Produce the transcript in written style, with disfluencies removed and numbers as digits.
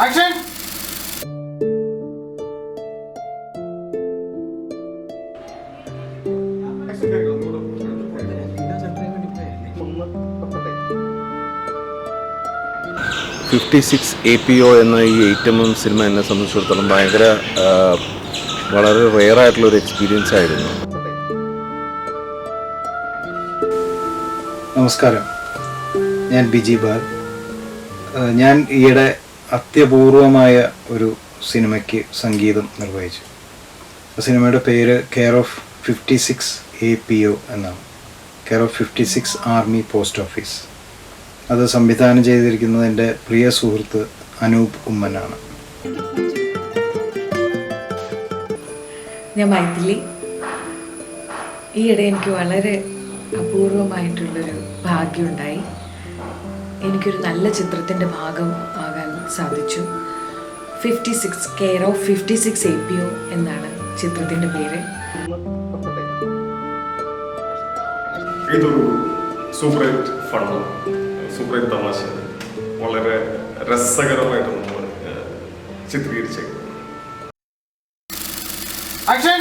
Action! APO എന്ന ഈ 8mm cinema എന്നെ സംബന്ധിച്ചിടത്തോളം ഭയങ്കര വളരെ റെയറായിട്ടുള്ളൊരു എക്സ്പീരിയൻസ് ആയിരുന്നു. നമസ്കാരം, ഞാൻ ബിജി ബാൽ. ഞാൻ ഈയിടെ അത്യപൂർവമായ ഒരു സിനിമയ്ക്ക് സംഗീതം നിർവഹിച്ചു. ആ സിനിമയുടെ പേര് കെയർ ഓഫ് 56 APO എന്നാണ്. Care of 56 army post office. അത് സംവിധാനം ചെയ്തിരിക്കുന്നത് എൻ്റെ പ്രിയ സുഹൃത്ത് അനൂപ് ഉമ്മനാണ്. ഞാൻ മൈഥിലി. ഈയിടെ എനിക്ക് വളരെ അപൂർവമായിട്ടുള്ളൊരു ഭാഗ്യമുണ്ടായി. എനിക്കൊരു നല്ല ചിത്രത്തിൻ്റെ ഭാഗം ആകാൻ സാധിച്ചു. 56 കെയർ ഓഫ് 56 APO എന്നാണ് ചിത്രത്തിൻ്റെ പേര്. ഇതൊരു സൂപ്പർ ഹിറ്റ് ഫണ്ണാണ്, സൂപ്പർ ഹിറ്റ് തമാശ, വളരെ രസകരമായിട്ട് നമ്മൾ ചിത്രീകരിച്ചേക്കുന്നത്. Action!